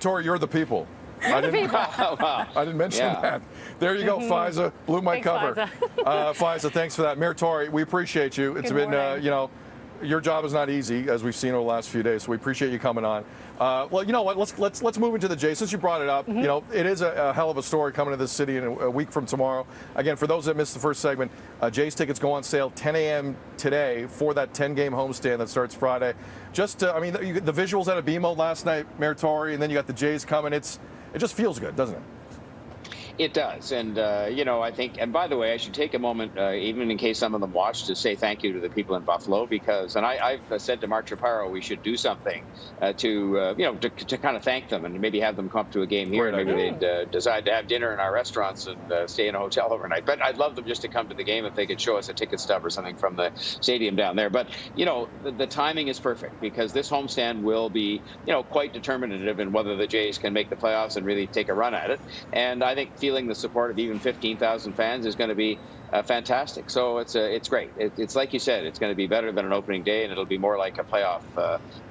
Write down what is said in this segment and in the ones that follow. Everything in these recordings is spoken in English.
Tory, you're the people. You're the people. I didn't mention that. There you go, FISA. Blew my cover. FISA, thanks for that. Mayor Tory, we appreciate you. It's been, you know, your job is not easy, as we've seen over the last few days, so we appreciate you coming on. Well, you know what? Let's move into the Jays. Since you brought it up, you know, it is a hell of a story coming to this city in a week from tomorrow. Again, for those that missed the first segment, Jays tickets go on sale 10 a.m. today for that 10-game homestand that starts Friday. Just, I mean, the visuals out of BMO last night, Mayor Tory, and then you got the Jays coming. It just feels good, doesn't it? It does. And, you know, I think, and by the way, I should take a moment, even in case some of them watch, to say thank you to the people in Buffalo, because, and I've said to Mark Chaparro, we should do something to, you know, to kind of thank them and maybe have them come up to a game here. Maybe they'd decide to have dinner in our restaurants and stay in a hotel overnight. But I'd love them just to come to the game if they could show us a ticket stub or something from the stadium down there. But, you know, the timing is perfect because this homestand will be, you know, quite determinative in whether the Jays can make the playoffs and really take a run at it. And I think feeling the support of even 15,000 fans is going to be fantastic. So it's great. It's like you said, it's going to be better than an opening day, and it'll be more like a playoff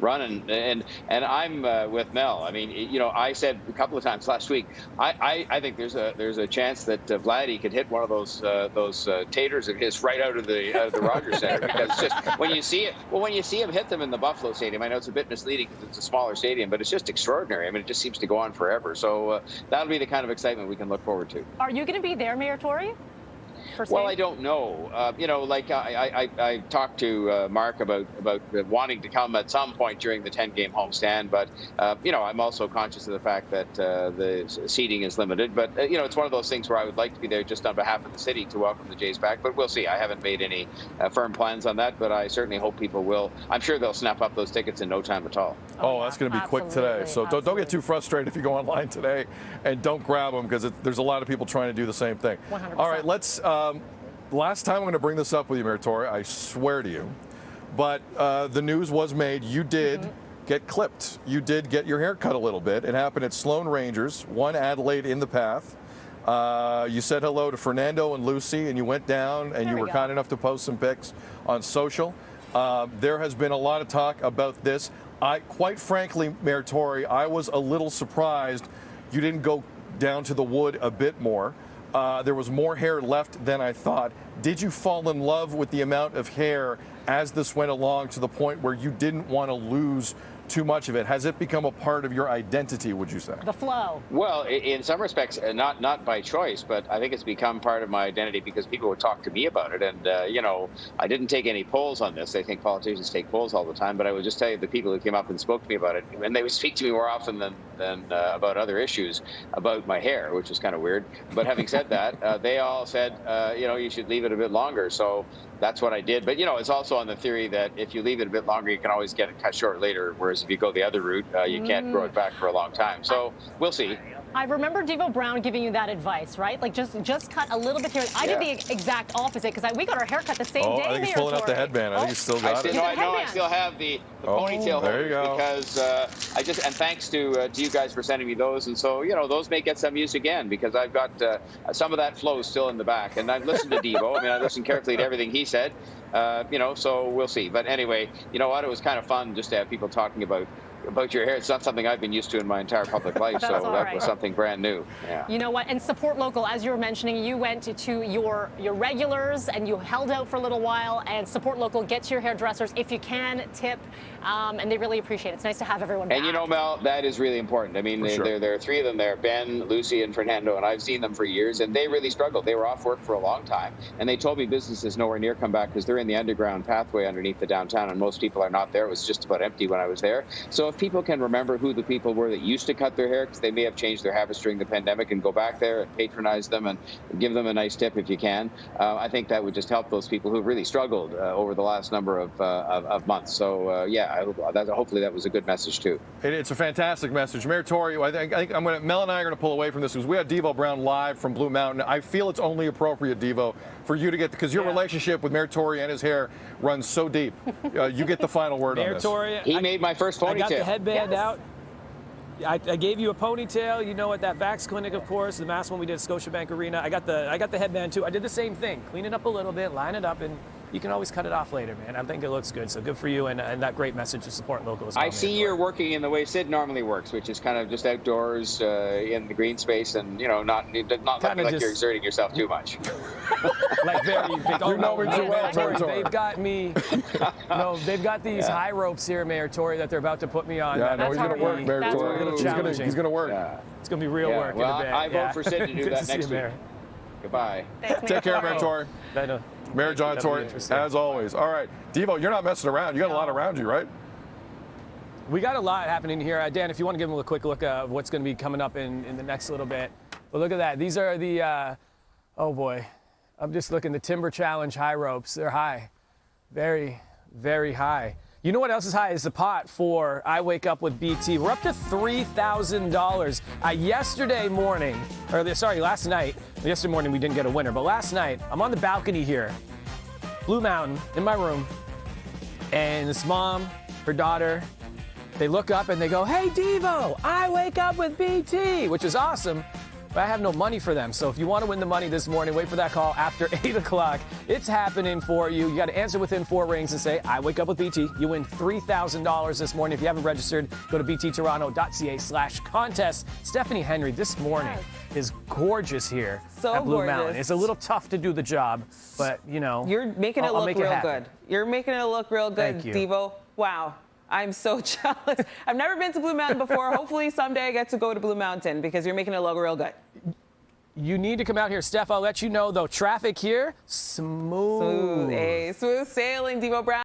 run. And I'm with Mel. I mean, you know, I said a couple of times last week, I think there's a chance that Vladdy could hit one of those taters of his right out of the Rogers Center, because it's just when you see it. Well, when you see him hit them in the Buffalo Stadium, I know it's a bit misleading because it's a smaller stadium, but it's just extraordinary. I mean, it just seems to go on forever. So that'll be the kind of excitement we can look forward to. Are you going to be there, Mayor Tory? Well, I don't know. You know, like I talked to Mark about wanting to come at some point during the 10-game homestand, but you know, I'm also conscious of the fact that the seating is limited. But you know, it's one of those things where I would like to be there just on behalf of the city to welcome the Jays back. But we'll see. I haven't made any firm plans on that, but I certainly hope people will. I'm sure they'll snap up those tickets in no time at all. Oh, that's going to be quick today. So don't get too frustrated if you go online today and don't grab them, because there's a lot of people trying to do the same thing. 100%. All right, let's. Last time I'm going to bring this up with you, Mayor Tory, I swear to you, but the news was made. You did get clipped. You did get your hair cut a little bit. It happened at Sloan Rangers, 1 Adelaide in the path. You said hello to Fernando and Lucy, and you went down, and you were kind enough to post some pics on social. There has been a lot of talk about this. Quite frankly, Mayor Tory, I was a little surprised you didn't go down to the wood a bit more. There was more hair left than I thought. Did you fall in love with the amount of hair as this went along to the point where you didn't want to lose too much of it? Has it become a part of your identity, would you say? The flow. Well, in some respects, not by choice, but I think it's become part of my identity because people would talk to me about it. And, you know, I didn't take any polls on this. They think politicians take polls all the time. But I would just tell you the people who came up and spoke to me about it, and they would speak to me more often than about other issues about my hair, which is kind of weird. But having said that, they all said, you know, you should leave it a bit longer. So that's what I did. But, you know, it's also on the theory that if you leave it a bit longer, you can always get it cut short later. Whereas if you go the other route, you can't grow it back for a long time. So we'll see. I remember Diva Brown giving you that advice, right? Like just cut a little bit here. I did the exact opposite because we got our hair cut the same day. I think he's pulling out the headband. I think he's still got it. No, I still have the ponytail. There you go. Because and thanks to you guys for sending me those. And so, you know, those may get some use again because I've got some of that flow still in the back. And I've listened to Devo. I mean, I listened carefully to everything he said. You know, so we'll see. But anyway, you know what? It was kind of fun just to have people talking about your hair. It's not something I've been used to in my entire public life, so that was something brand new. Yeah. You know what? And support local, as you were mentioning, you went to your regulars and you held out for a little while. And support local, get to your hairdressers if you can, tip, and they really appreciate it. It's nice to have everyone back. And you know, Mel, that is really important. I mean, there are 3 of them there: Ben, Lucy, and Fernando, and I've seen them for years, and they really struggled. They were off work for a long time, and they told me business is nowhere near come back because they're in the underground pathway underneath the downtown, and most people are not there. It was just about empty when I was there. So if people can remember who the people were that used to cut their hair, because they may have changed their habits during the pandemic, and go back there and patronize them and give them a nice tip if you can, I think that would just help those people who really struggled over the last number of months. So yeah, I hope hopefully that was a good message too. It's a fantastic message. Mayor Tory, I think Mel and I are going to pull away from this because we had Diva Brown live from Blue Mountain. I feel it's only appropriate, Devo, for you to get, because your relationship with Mayor Tory and his hair runs so deep. You get the final word on this. Mayor Tory, he made my first ponytail. I got the headband out. I gave you a ponytail. You know, at that Vax clinic, of course, the last one we did at Scotiabank Arena. I got the headband too. I did the same thing. Clean it up a little bit, line it up, and you can always cut it off later, man. I think it looks good. So good for you, and that great message to support local as well. I see Mayor you're Tory. working in the way Sid normally works, which is kind of just outdoors in the green space, and not looking like just- you're exerting yourself too much. Like very big. You know me too well, Mayor Tory. They've got me. No, they've got these high ropes here, Mayor Tory, that they're about to put me on. Yeah, that no, he's are going to work, Mayor That's Tory. really He's going to work. Yeah. It's gonna be real Yeah, work well, in a bit. I vote for Sid to do Good that see next you, week. Mayor. Goodbye. Thanks, Mayor Take care, Tory. Mayor Tory. I know. Mayor John That'll be Tory, interesting. as always. All right, Diva, you're not messing around. You got a lot around you, right? We got a lot happening here. Dan, if you want to give them a quick look at what's going to be coming up in the next little bit. But look at that. These are the, oh boy, I'm just looking, the Timber Challenge high ropes. They're high. Very, very high. You know what else is high is the pot for I Wake Up with BT. We're up to $3,000. Yesterday morning, last night. Yesterday morning we didn't get a winner, but last night I'm on the balcony here, Blue Mountain, in my room, and this mom, her daughter, they look up and they go, "Hey, Devo, I Wake Up with BT," which is awesome. But I have no money for them. So if you want to win the money this morning, wait for that call after 8 o'clock. It's happening for you. You got to answer within 4 rings and say, "I Wake Up with BT." You win $3,000 this morning. If you haven't registered, go to bttoronto.ca/contest. Stephanie Henry this morning is gorgeous here So at Blue gorgeous. Mountain. It's a little tough to do the job, but You're making it I'll look make it real happen. good. You're making it look real good, Thank you. Devo. Wow. I'm so jealous. I've never been to Blue Mountain before. Hopefully someday I get to go to Blue Mountain because you're making it look real good. You need to come out here. Steph, I'll let you know, though, traffic here, smooth. Smooth sailing, Diva Brown.